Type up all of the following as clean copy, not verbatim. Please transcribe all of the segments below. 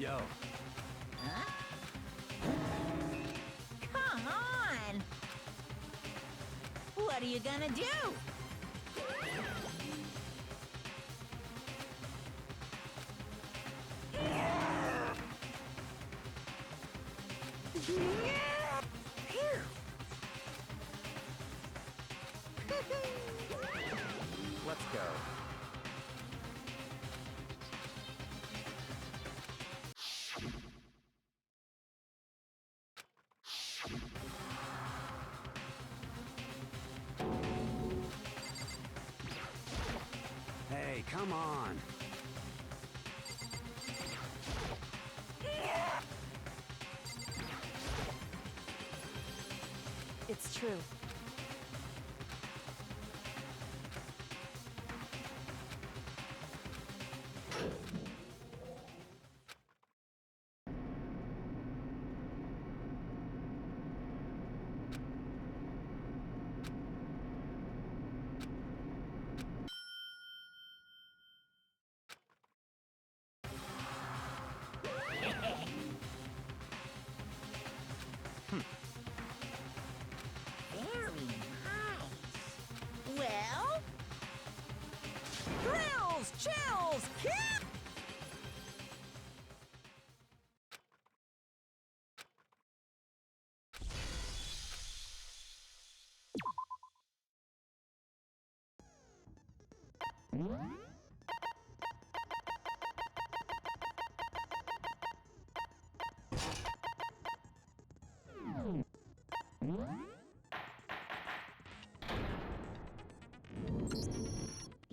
Yo. Huh? Come on! What are you gonna do? Let's go. Hey, come on. It's true. Very nice. Well? Thrills, chills, kick!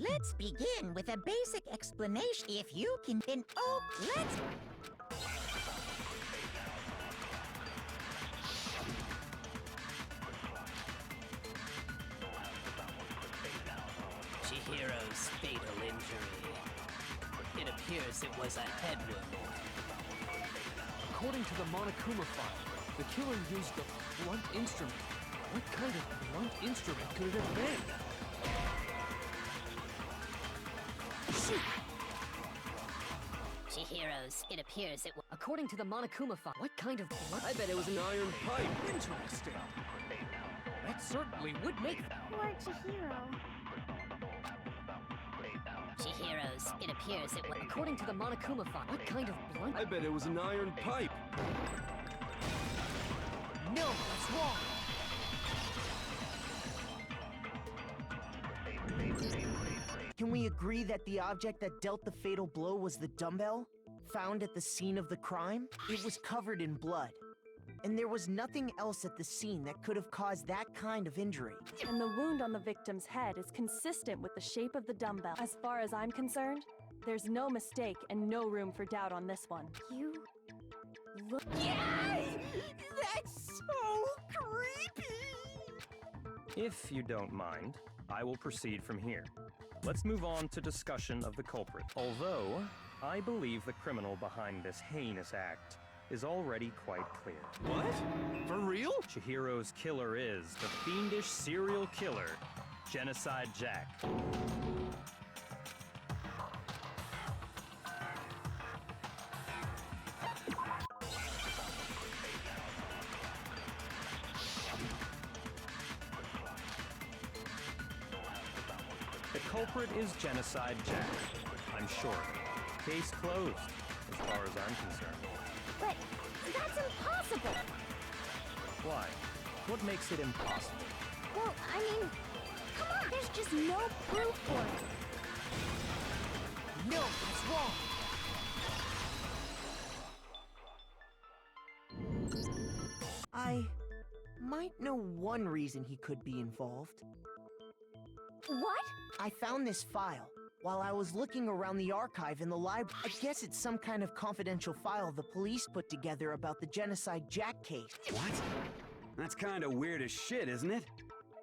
Let's begin with a basic explanation. If you can, then let's. Chihiro's fatal injury. It appears it was a head wound. According to the Monokuma file, the killer used a blunt instrument. What kind of blunt instrument could it have been? Shoot! Chihiro's, it appears it was. According to the Monokuma file, what kind of blunt? I bet it was an iron pipe. Interesting. That certainly would make... Poor Chihiro. Chihiro's, it appears it was. According to the Monokuma file, what kind of blunt? I bet it was an iron pipe. No, that's wrong. Can we agree that the object that dealt the fatal blow was the dumbbell? Found at the scene of the crime? It was covered in blood. And there was nothing else at the scene that could have caused that kind of injury. And the wound on the victim's head is consistent with the shape of the dumbbell. As far as I'm concerned, there's no mistake and no room for doubt on this one. You Look. Yay! That's so creepy! If you don't mind, I will proceed from here. Let's move on to discussion of the culprit. Although, I believe the criminal behind this heinous act is already quite clear. What? For real? Chihiro's killer is the fiendish serial killer, Genocide Jack. The culprit is Genocide Jack. I'm sure. Case closed, as far as I'm concerned. But that's impossible! Why? What makes it impossible? Well, I mean, come on! There's just no proof for it. No, that's wrong. I might know one reason he could be involved. What? I found this file while I was looking around the archive in the library. I guess it's some kind of confidential file the police put together about the Genocide Jack case. What? That's kind of weird as shit, isn't it?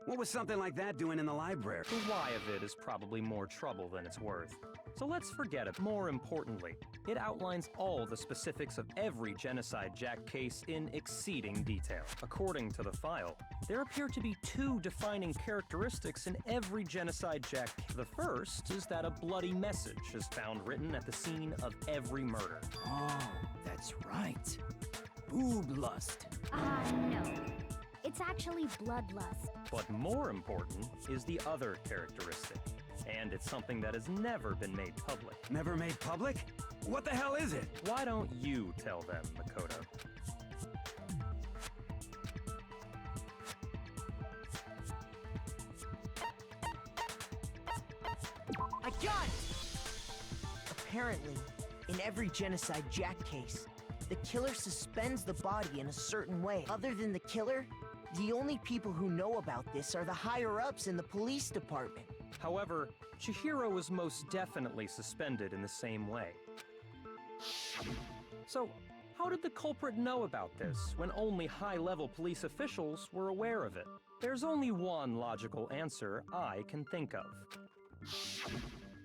What was something like that doing in the library? The why of it is probably more trouble than it's worth. So let's forget it. More importantly, it outlines all the specifics of every Genocide Jack case in exceeding detail. According to the file, there appear to be two defining characteristics in every Genocide Jack. The first is that a bloody message is found written at the scene of every murder. Oh, that's right. Boob lust. No. It's actually bloodlust. But more important is the other characteristic, and it's something that has never been made public. Never made public? What the hell is it? Why don't you tell them, Makoto? I got it! Apparently, in every Genocide Jack case, the killer suspends the body in a certain way. Other than the killer, the only people who know about this are the higher-ups in the police department. However, Chihiro was most definitely suspended in the same way. So, how did the culprit know about this when only high-level police officials were aware of it? There's only one logical answer I can think of.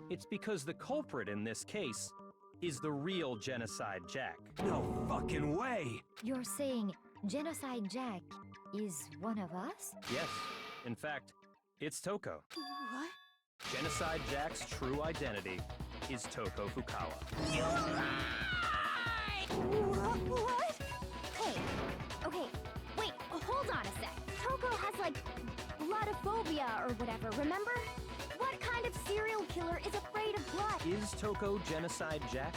It's because the culprit in this case is the real Genocide Jack. No fucking way! You're saying Genocide Jack is one of us? Yes, in fact, it's Toko. What? Genocide Jack's true identity is Toko Fukawa. You lied! What? Hey, okay, wait, hold on a sec. Toko has, like, bloodophobia or whatever, remember? What kind of serial killer is afraid of blood? Is Toko Genocide Jack?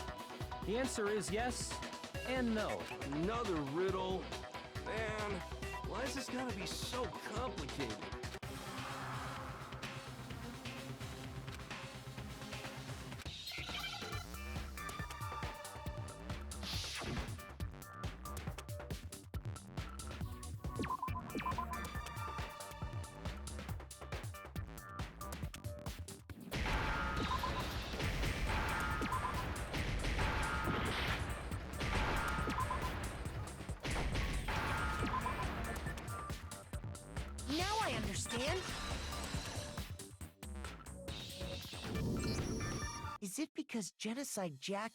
The answer is yes and no. Another riddle? Man, why is this gotta be so complicated? Now I understand. Is it because Genocide Jack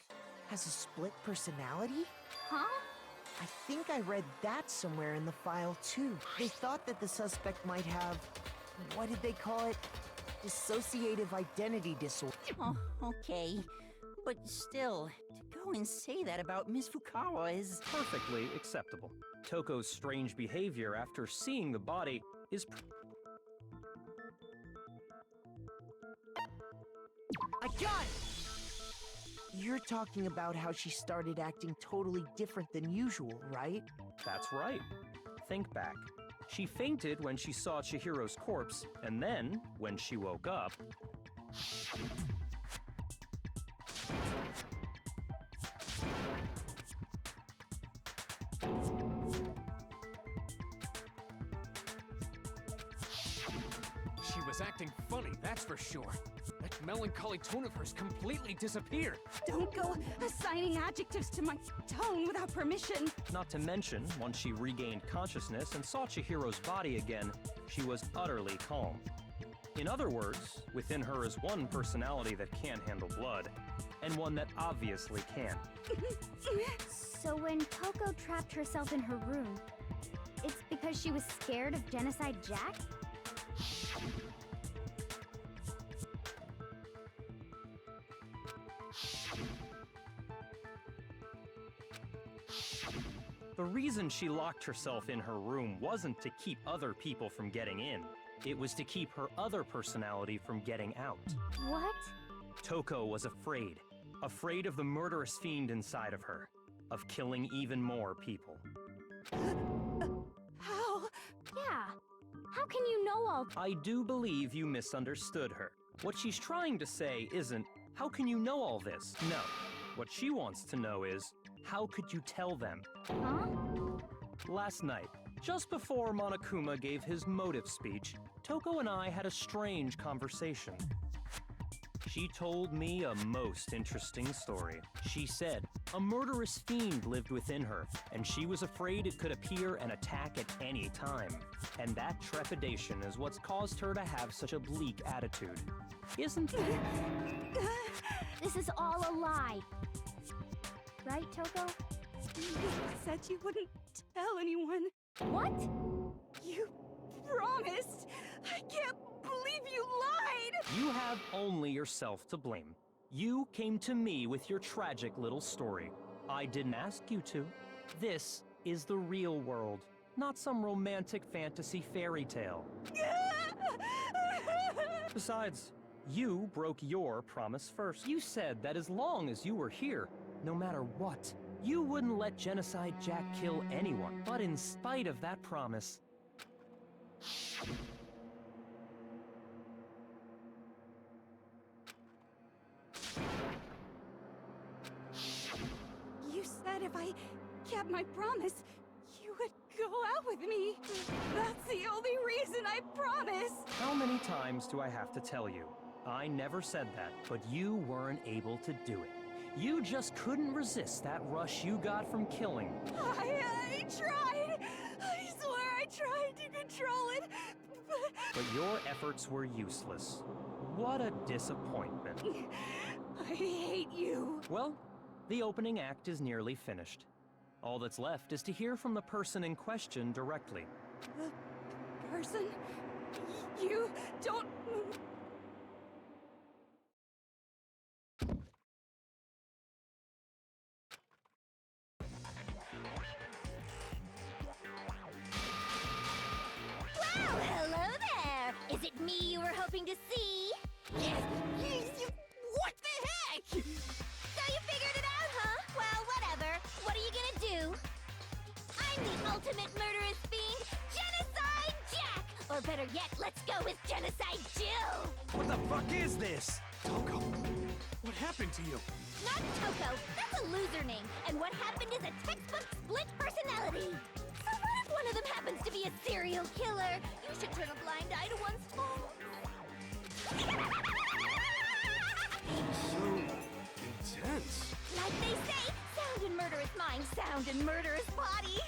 has a split personality? Huh? I think I read that somewhere in the file too. They thought that the suspect might have, what did they call it? Dissociative identity disorder. Oh, okay. But still, to go and say that about Miss Fukawa is... Perfectly acceptable. Toko's strange behavior after seeing the body is I got it! You're talking about how she started acting totally different than usual, right? That's right. Think back. She fainted when she saw Chihiro's corpse, and then, when she woke up... She was acting funny, that's for sure. That melancholy tone of hers completely disappeared. Don't go assigning adjectives to my tone without permission. Not to mention, once she regained consciousness and saw Chihiro's body again, she was utterly calm. In other words, within her is one personality that can't handle blood, and one that obviously can. So when Toko trapped herself in her room, it's because she was scared of Genocide Jack? The reason she locked herself in her room wasn't to keep other people from getting in. It was to keep her other personality from getting out. What? Toko was afraid. Afraid of the murderous fiend inside of her. Of killing even more people. How? Yeah. How can you know all I do believe you misunderstood her. What she's trying to say isn't, how can you know all this? No. What she wants to know is, how could you tell them? Huh? Last night, just before Monokuma gave his motive speech, Toko and I had a strange conversation. She She told me a most interesting story. She said a murderous fiend lived within her, and she was afraid it could appear and attack at any time. And that trepidation is what's caused her to have such a bleak attitude. Isn't it? This is all a lie. Right, Toko? You said you wouldn't tell anyone. What? You promised. I can't believe you lied. You have only yourself to blame. You came to me with your tragic little story. I didn't ask you to. This is the real world, not some romantic fantasy fairy tale. Besides, you broke your promise first. You said that as long as you were here, no matter what, you wouldn't let Genocide Jack kill anyone. But in spite of that promise, You said if I kept my promise, you would go out with me. That's the only reason I promised. how many times do I have to tell you? I never said that, but you weren't able to do it. You just couldn't resist that rush you got from killing. I tried. I swear I tried to control it. But your efforts were useless. What a disappointment. I hate you. Well, the opening act is nearly finished. All that's left is to hear from the person in question directly. The person? You don't... Well, hello there! Is it me you were hoping to see? What the heck? So you figured it out, huh? Well, whatever. What are you gonna do? I'm the ultimate murderous fiend, Genocide Jack! Or better yet, let's go with Genocide Jill! What the fuck is this? Toko, what happened to you? Not Toko, that's a loser name, and what happened is a textbook split personality. So what if one of them happens to be a serial killer? You should turn a blind eye to one's faults. So intense. Like they say, sound in murderous mind, sound in murderous body.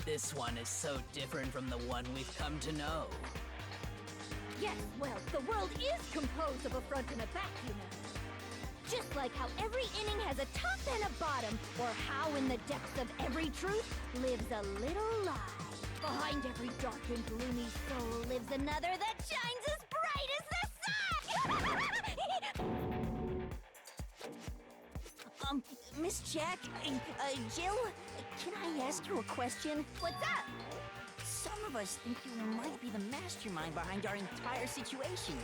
This one is so different from the one we've come to know. Yes, well, the world is composed of a front and a back, you know. Just like how every inning has a top and a bottom, or how in the depths of every truth lives a little lie. Behind every dark and gloomy soul lives another that shines as bright as the sun! Miss Jack, Jill, can I ask you a question? What's up? Some of us think you might be the mastermind behind our entire situation.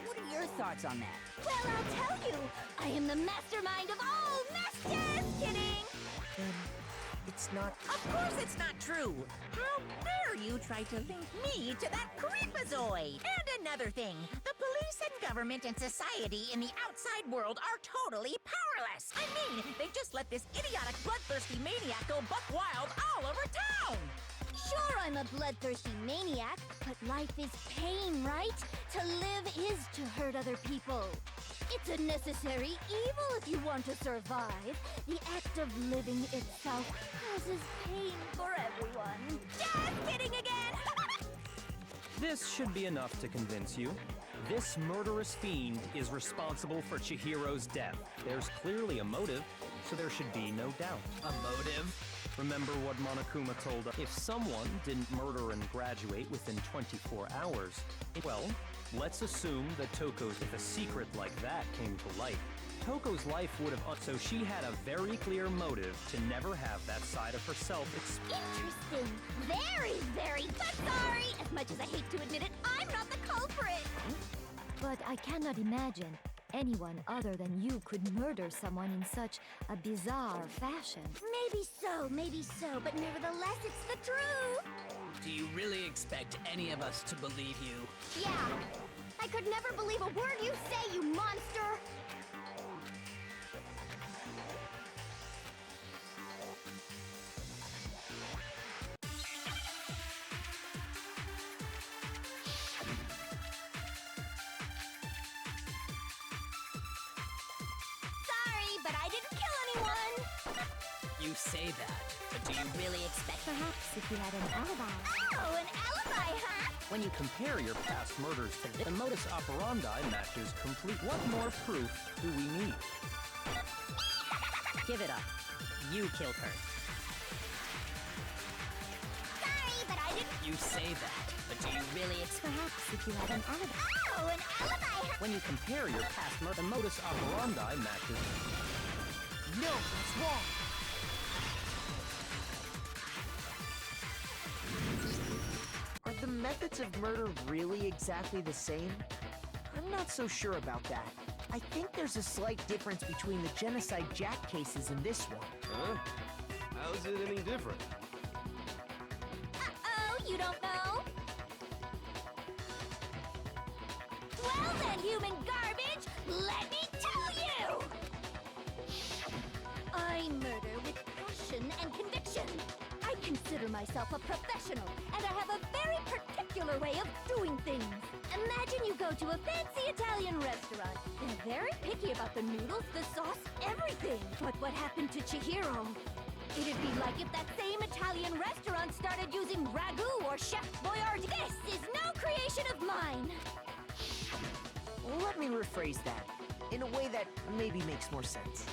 What are your thoughts on that? Well, I'll tell you. I am the mastermind of all masters! Kidding! It's not... Of course it's not true! How dare you try to link me to that creepazoid! And another thing, the police and government and society in the outside world are totally powerless! I mean, they just let this idiotic bloodthirsty maniac go buck wild all over town! Sure, I'm a bloodthirsty maniac, but life is pain, right? To live is to hurt other people. It's a necessary evil if you want to survive. The act of living itself causes pain for everyone. Just kidding again! This should be enough to convince you. This murderous fiend is responsible for Chihiro's death. There's clearly a motive, so there should be no doubt. A motive? Remember what Monokuma told us? If someone didn't murder and graduate within 24 hours, well, let's assume that if a secret like that came to light, Toko's life would have... So she had a very clear motive to never have that side of herself exposed. Interesting. Very, very, but sorry! As much as I hate to admit it, I'm not the culprit! But I cannot imagine anyone other than you could murder someone in such a bizarre fashion. Maybe so, but nevertheless, it's the truth! Do you really expect any of us to believe you? Yeah. I could never believe a word you say, you monster! but I didn't kill anyone! You say that, but do you really expect Perhaps if you had an alibi. Oh, an alibi, huh? When you compare your past murders to the modus operandi matches complete. What more proof do we need? Give it up. You killed her. Sorry, but I didn't... You say that, but do you really expect... Perhaps if you had an alibi. Oh, an alibi, huh? When you compare your past murder, the modus operandi matches. No, that's wrong. Are the methods of murder really exactly the same? I'm not so sure about that. I think there's a slight difference between the Genocide Jack cases and this one. Huh? How's it any different? Uh-oh, you don't know? Well then, human garbage, let me tell you! I murder with passion and conviction. I consider myself a professional, and I have a very particular way of doing things. Imagine you go to a fancy Italian restaurant. They're very picky about the noodles, the sauce, everything. But what happened to Chihiro? It'd be like if that same Italian restaurant started using ragu or Chef Boyardee. This is no creation of mine! Let me rephrase that in a way that maybe makes more sense.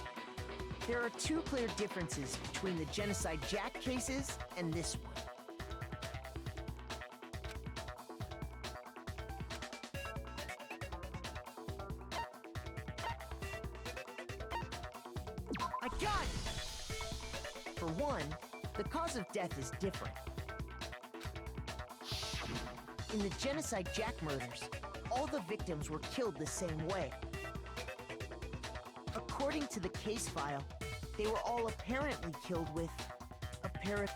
There are two clear differences between the Genocide Jack cases and this one. I got it! For one, the cause of death is different. In the Genocide Jack murders, all the victims were killed the same way. According to the case file, they were all apparently killed with a pair of...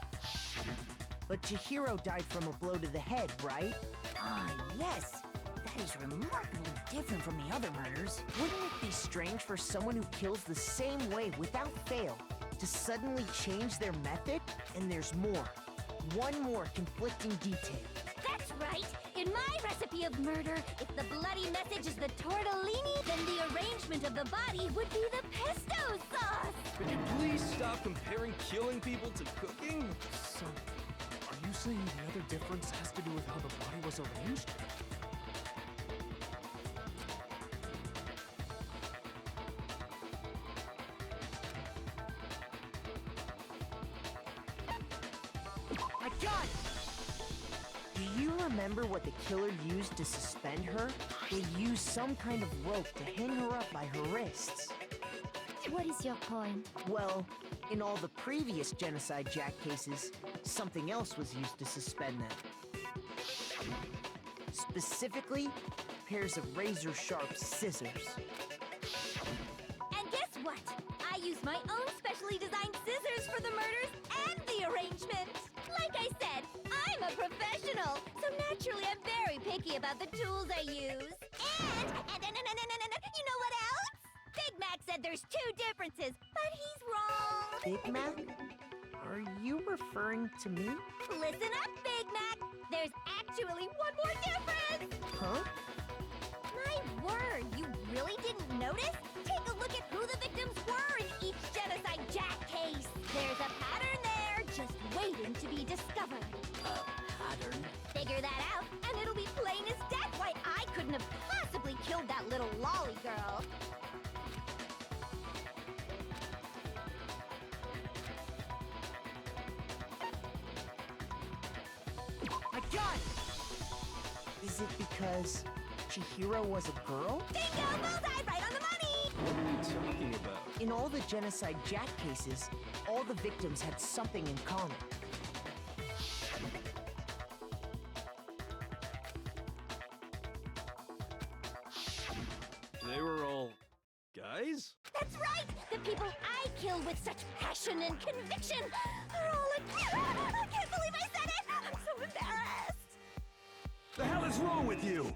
But Chihiro died from a blow to the head, right? Ah, yes. That is remarkably different from the other murders. Wouldn't it be strange for someone who kills the same way without fail to suddenly change their method? And there's more. One more conflicting detail. That's right! In my recipe of murder, if the bloody message is the tortellini, then the arrangement of the body would be the pesto sauce! Could you please stop comparing killing people to cooking? So, are you saying the other difference has to do with how the body was arranged? I got it! Do you remember what the killer used to suspend her? They used some kind of rope to hang her up by her wrists. What is your point? Well, in all the previous Genocide Jack cases, something else was used to suspend them. Specifically, pairs of razor-sharp scissors. And guess what? I use my own specially designed scissors for the murders and the arrangement! Like I said, I'm a professional, so naturally I'm very picky about the tools I use. And you know what else? Big Mac said there's two differences, but he's wrong. Big Mac? Are you referring to me? Listen up, Big Mac. There's actually one more difference. Huh? My word, you really didn't notice? Take a look at who the victims were in each Genocide Jack case. There's a pattern there, just waiting to be discovered. Pattern? Figure that out, and it'll be plain as death why I couldn't have possibly killed that little lolly girl. I got it! Is it because Chihiro was a girl? Bingo! Bullseye! Right on the money! What are you talking about? In all the Genocide Jack cases, all the victims had something in common. They were all guys? That's right! The people I kill with such passion and conviction are all I can't believe I said it! I'm so embarrassed! The hell is wrong with you?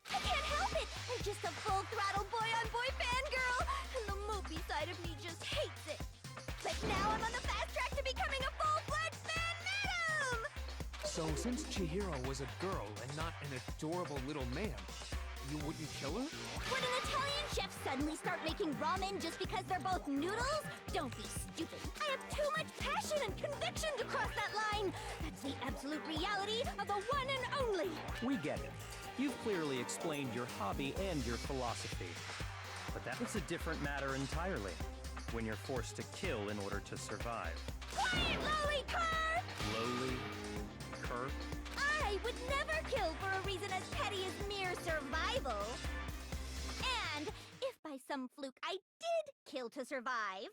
I can't help it! I'm just a full-throttle boy-on-boy fangirl, and the movie side of me just hates it. But now I'm on the fast track to becoming a full-fledged fan madam! So, since Chihiro was a girl and not an adorable little man, You wouldn't kill her? Would an Italian chef suddenly start making ramen just because they're both noodles? Don't be stupid. I have too much passion and conviction to cross that line. That's the absolute reality of the one and only. We get it. You've clearly explained your hobby and your philosophy. But that's a different matter entirely, when you're forced to kill in order to survive. Quiet, lowly cur! Lowly? Cur? I would never kill for a reason as petty as mere survival. And if by some fluke I did kill to survive,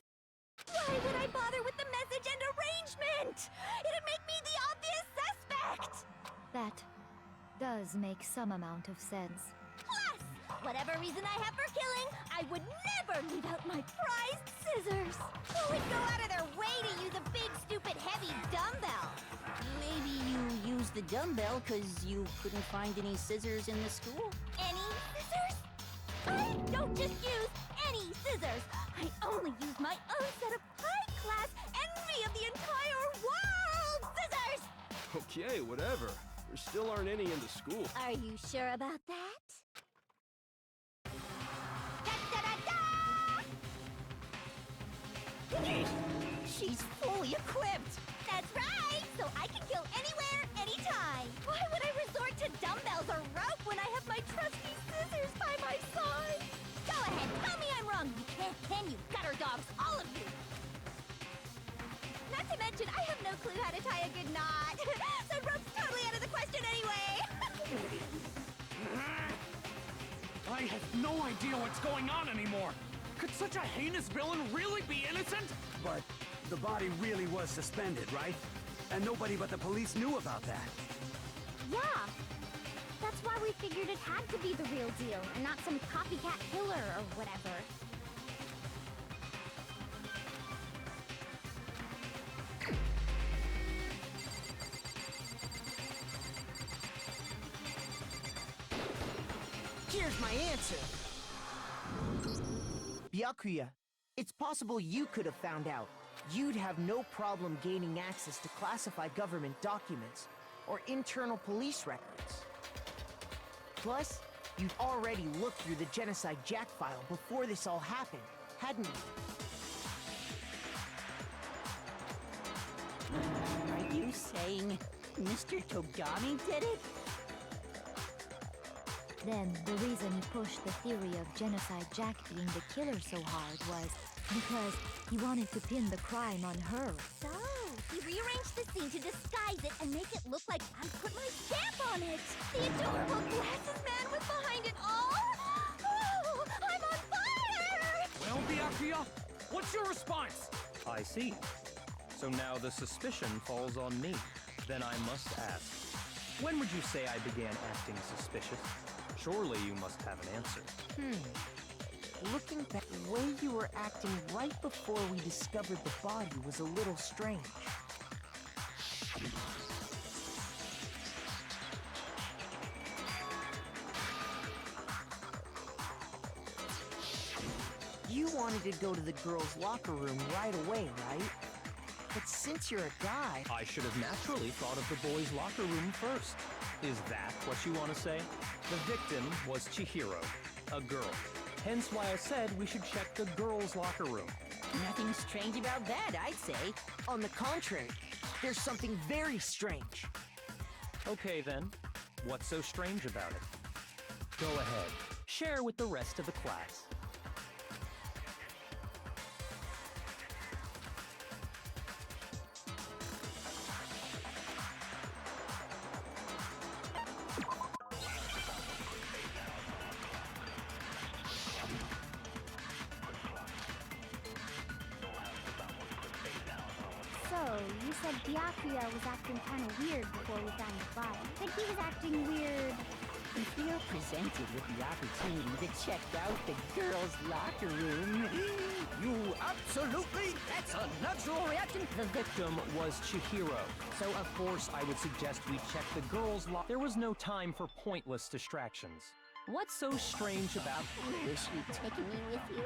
why would I bother with the message and arrangement? It'd make me the obvious suspect! That does make some amount of sense. Plus, whatever reason I have for killing, I would never leave out my prized scissors. Who would go out of their way to use a big, stupid, heavy dumbbell? Maybe you used the dumbbell because you couldn't find any scissors in the school? Any scissors? I don't just use any scissors. I only use my own set of high-class envy of the entire world scissors! Okay, whatever. There still aren't any in the school. Are you sure about that? She's fully equipped! That's right! So I can kill anywhere, anytime! Why would I resort to dumbbells or rope when I have my trusty scissors by my side? Go ahead, tell me I'm wrong! You can't, can you, gutter dogs, all of you! Not to mention, I have no clue how to tie a good knot! So rope's totally out of the question anyway! I have no idea what's going on anymore! Could such a heinous villain really be innocent? But the body really was suspended, right? And nobody but the police knew about that. Yeah! That's why we figured it had to be the real deal, and not some copycat killer or whatever. Here's my answer. Byakuya, it's possible you could have found out. You'd have no problem gaining access to classified government documents or internal police records. Plus, you'd already looked through the Genocide Jack file before this all happened, hadn't you? Are you saying Mr. Togami did it? Then the reason he pushed the theory of Genocide Jack being the killer so hard was because he wanted to pin the crime on her. So, he rearranged the scene to disguise it and make it look like I put my stamp on it! The adorable glasses man was behind it all! Oh, I'm on fire! Well, Byakuya, what's your response? I see. So now the suspicion falls on me. Then I must ask, when would you say I began acting suspicious? Surely you must have an answer. Looking back, the way you were acting right before we discovered the body was a little strange. You wanted to go to the girls' locker room right away, right? But since you're a guy... I should have naturally thought of the boys' locker room first. Is that what you want to say? The victim was Chihiro, a girl. Hence why I said we should check the girls' locker room. Nothing strange about that, I'd say. On the contrary, there's something very strange. Okay then, what's so strange about it? Go ahead, share with the rest of the class. So, you said Byakuya was acting kind of weird before we found the body. Like he was acting weird. If you're presented with the opportunity to check out the girls' locker room, You absolutely, that's a natural reaction. The victim was Chihiro, so of course I would suggest we check the girls' locker. There was no time for pointless distractions. What's so strange about... wish you'd taken me with you.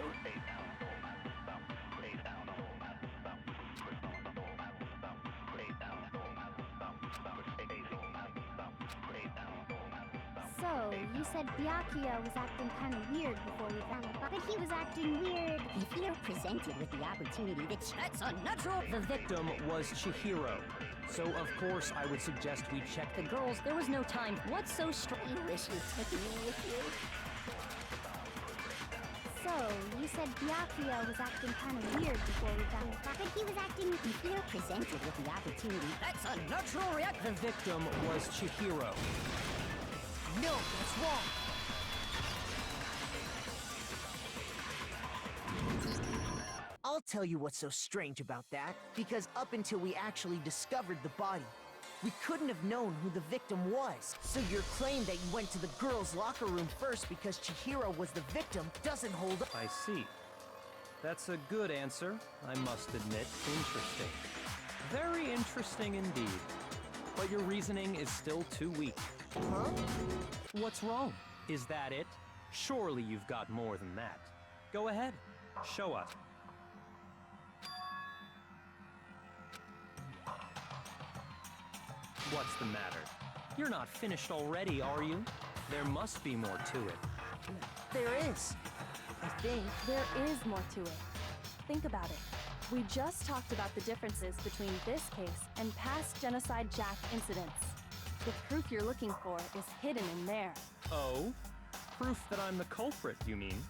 So, So, you said Byakuya was acting kind of weird before we found him, but he was acting weird. If you're presented with the opportunity, that's unnatural. The victim was Chihiro. So, of course, I would suggest we check the girls. There was no time. What's so strange? You wish you'd taken me with you. So, you said Byakuya was acting kind of weird before we found him, but he was acting... If you're presented with the opportunity, that's unnatural reaction. The victim was Chihiro. No, that's wrong. I'll tell you what's so strange about that, because up until we actually discovered the body, we couldn't have known who the victim was. So your claim that you went to the girls' locker room first because Chihiro was the victim doesn't hold up. I see. That's a good answer, I must admit. Interesting. Very interesting indeed. But your reasoning is still too weak. Huh? What's wrong? Is that it? Surely you've got more than that. Go ahead. Show us. What's the matter? You're not finished already, are you? There must be more to it. There is. I think. There is more to it. Think about it. We just talked about the differences between this case and past Genocide Jack incidents. The proof you're looking for is hidden in there. Oh? Proof that I'm the culprit, you mean?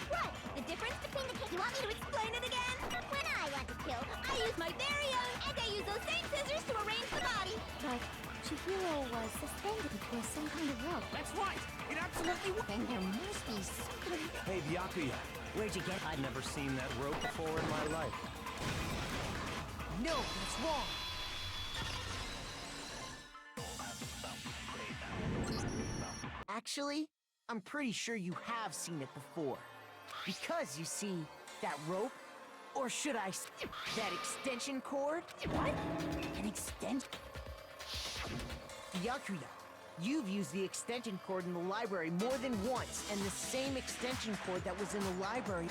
What? The difference between the... You want me to explain it again? When I want to kill, I use my very own, and I use those same scissors to arrange the body. But Chihiro was suspended with some kind of rope. That's right! It absolutely was! Then there must be something... Hey, Byakuya, where'd you get... I'd never seen that rope before in my life. No, that's wrong. Actually, I'm pretty sure you have seen it before. Because, you see, that rope, or should I say, that extension cord? What? An extension? Byakuya, you've used the extension cord in the library more than once, and the same extension cord that was in the library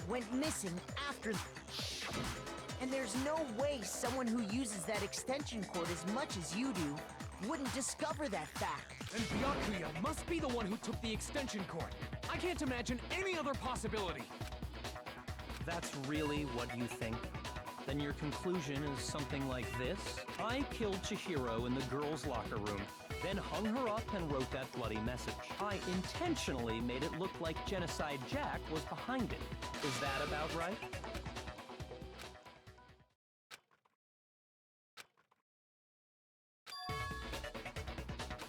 went missing after... And there's no way someone who uses that extension cord as much as you do wouldn't discover that fact. And Byakuya must be the one who took the extension cord. I can't imagine any other possibility. That's really what you think? Then your conclusion is something like this? I killed Chihiro in the girls' locker room, then hung her up and wrote that bloody message. I intentionally made it look like Genocide Jack was behind it. Is that about right?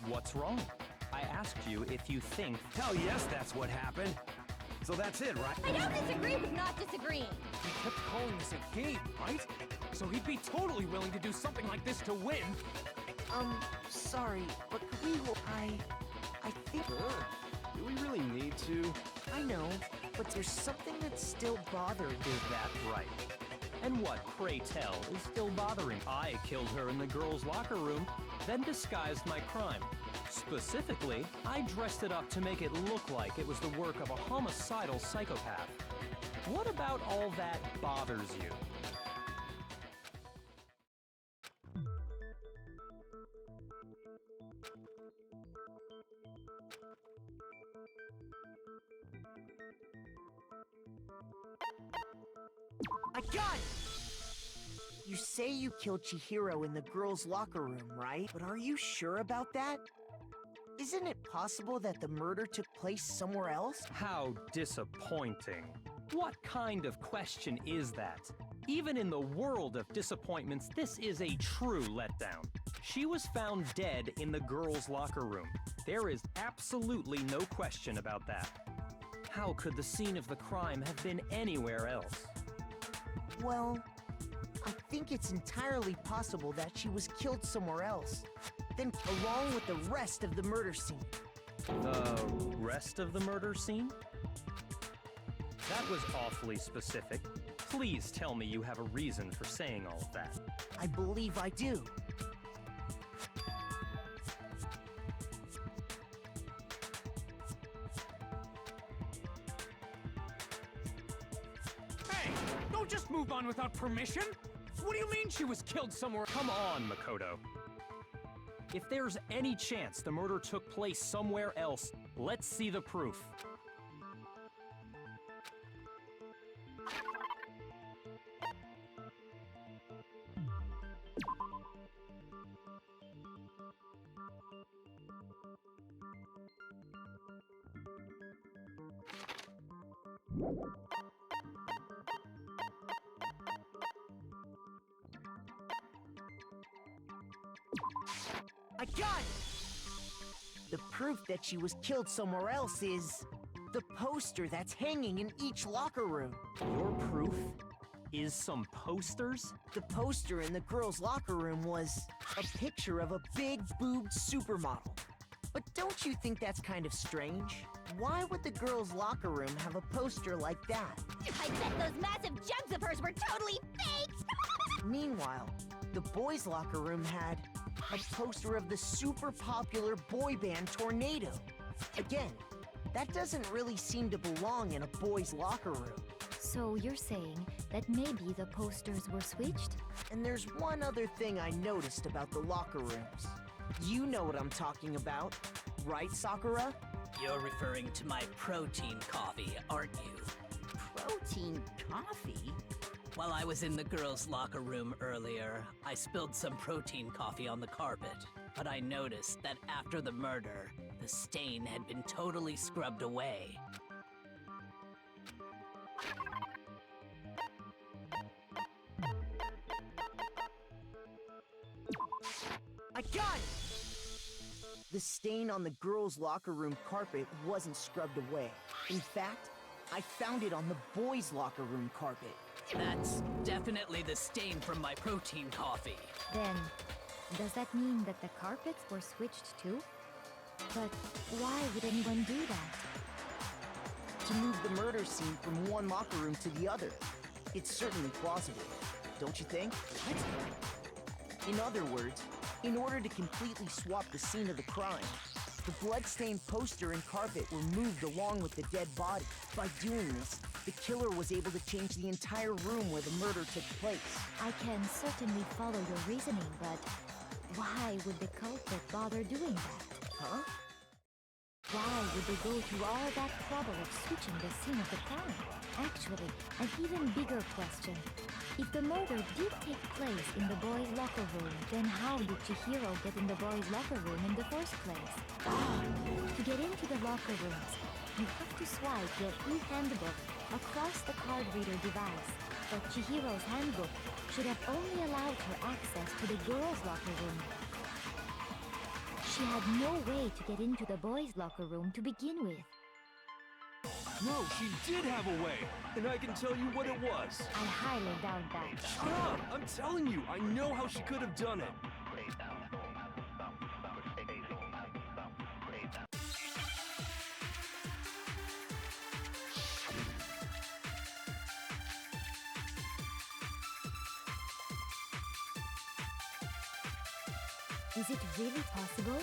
What's wrong? I asked you if you think... Hell yes, that's what happened. So that's it, right? I don't disagree with not disagreeing. He kept calling this a game, right? So he'd be totally willing to do something like this to win. Sorry, but could we... I think... Do we really need to? I know, but there's something that's still bothering me. Is that right? And what, pray tell, is still bothering? I killed her in the girls' locker room, then disguised my crime. Specifically, I dressed it up to make it look like it was the work of a homicidal psychopath. What about all that bothers you? I got it! You say you killed Chihiro in the girls' locker room, right? But are you sure about that? Isn't it possible that the murder took place somewhere else? How disappointing. What kind of question is that? Even in the world of disappointments, this is a true letdown. She was found dead in the girls' locker room. There is absolutely no question about that. How could the scene of the crime have been anywhere else? Well, I think it's entirely possible that she was killed somewhere else, then along with the rest of the murder scene. The rest of the murder scene? That was awfully specific. Please tell me you have a reason for saying all of that. I believe I do. move on without permission? What do you mean she was killed somewhere? Come on, Makoto. If there's any chance the murder took place somewhere else, let's see the proof. I got it! The proof that she was killed somewhere else is the poster that's hanging in each locker room. Your proof is some posters? The poster in the girls' locker room was a picture of a big-boobed supermodel. But don't you think that's kind of strange? Why would the girls' locker room have a poster like that? I bet those massive jugs of hers were totally fake! Meanwhile, the boys' locker room had a poster of the super popular boy band Tornado. Again, that doesn't really seem to belong in a boys' locker room. So you're saying that maybe the posters were switched? And there's one other thing I noticed about the locker rooms. You know what I'm talking about, right, Sakura? You're referring to my protein coffee, aren't you? Protein coffee? While I was in the girls' locker room earlier, I spilled some protein coffee on the carpet. But I noticed that after the murder, the stain had been totally scrubbed away. I got it! The stain on the girls' locker room carpet wasn't scrubbed away. In fact, I found it on the boys' locker room carpet. That's definitely the stain from my protein coffee. Then, does that mean that the carpets were switched too? But why would anyone do that? To move the murder scene from one locker room to the other. It's certainly plausible, don't you think? What? In other words, in order to completely swap the scene of the crime, the blood-stained poster and carpet were moved along with the dead body. By doing this, the killer was able to change the entire room where the murder took place. I can certainly follow your reasoning, but why would the culprit bother doing that? Huh? Why would they go through all that trouble of switching the scene of the crime? Actually, an even bigger question. If the murder did take place in the boys' locker room, then how did Chihiro get in the boys' locker room in the first place? To get into the locker rooms, you have to swipe your e-handbook across the card reader device. But Chihiro's handbook should have only allowed her access to the girls' locker room. She had no way to get into the boys' locker room to begin with. No, she did have a way, and I can tell you what it was. I highly doubt that. Shut up! I'm telling you, I know how she could have done it. Is it really possible?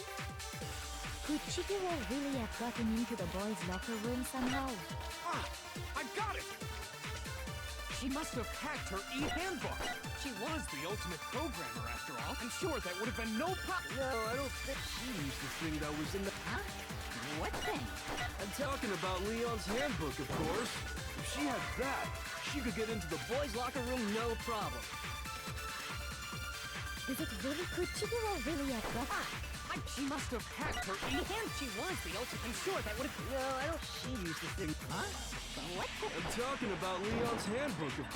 Could Chihiro really have gotten into the boys' locker room somehow? Ah! I got it! She must have hacked her e-handbook. She was the ultimate programmer, after all. I'm sure that would have been no problem. No, I don't think she used the thing that was in the... Huh? What thing? I'm talking about Leon's handbook, of course. If she had that, she could get into the boys' locker room no problem. Is it really? Could Chihiro really have got... She must have hacked her e-hand. She was the ultimate. I'm sure that would have... No, I don't... She used the thing... Huh? What the... I'm talking about Leon's handbook, of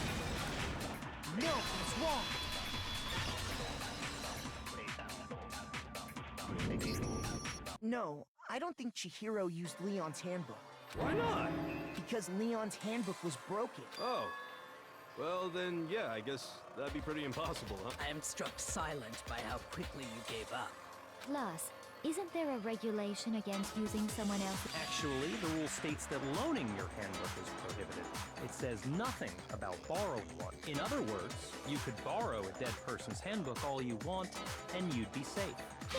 No, it's wrong! No, I don't think Chihiro used Leon's handbook. Why not? Because Leon's handbook was broken. Oh. Well, then, yeah, I guess that'd be pretty impossible, huh? I am struck silent by how quickly you gave up. Plus, isn't there a regulation against using someone else's... Actually, the rule states that loaning your handbook is prohibited. It says nothing about borrowing one. In other words, you could borrow a dead person's handbook all you want, and you'd be safe.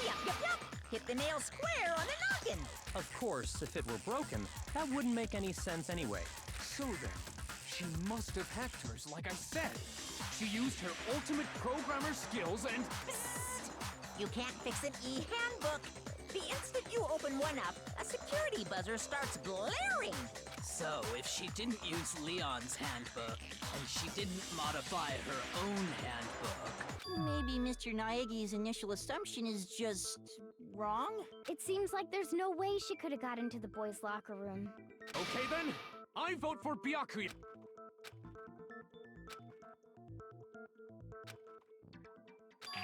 Yup, yup, yup! Hit the nail square on the noggin! Of course, if it were broken, that wouldn't make any sense anyway. So then, She must have hacked hers, like I said. She used her ultimate programmer skills and... Psst! You can't fix an e-handbook. The instant you open one up, a security buzzer starts blaring. So, if she didn't use Leon's handbook, and she didn't modify her own handbook... Maybe Mr. Naegi's initial assumption is just... wrong? It seems like there's no way she could have got into the boys' locker room. Okay then, I vote for Byakuya.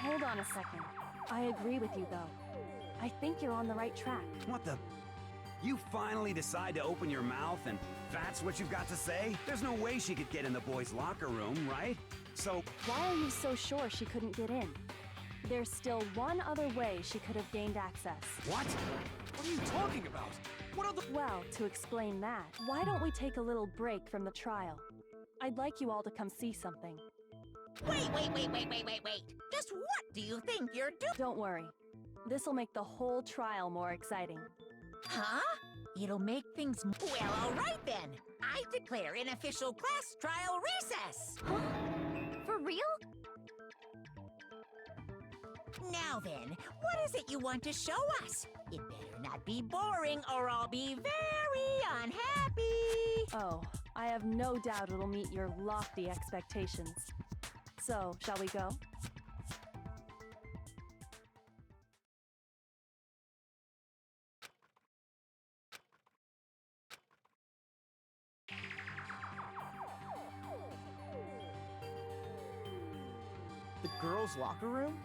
Hold on a second. I agree with you, though. I think you're on the right track. What the? You finally decide to open your mouth and that's what you've got to say? There's no way she could get in the boys' locker room, right? So... Why are you so sure she couldn't get in? There's still one other way she could have gained access. What? What are you talking about? What are the... Well, to explain that, why don't we take a little break from the trial? I'd like you all to come see something. Wait. Just what do you think you're doing? Don't worry. This'll make the whole trial more exciting. Huh? It'll make things... Well, all right then. I declare an official class trial recess. Huh? For real? Now then, what is it you want to show us? It better not be boring or I'll be very unhappy. Oh, I have no doubt it'll meet your lofty expectations. So, shall we go? The girls' locker room?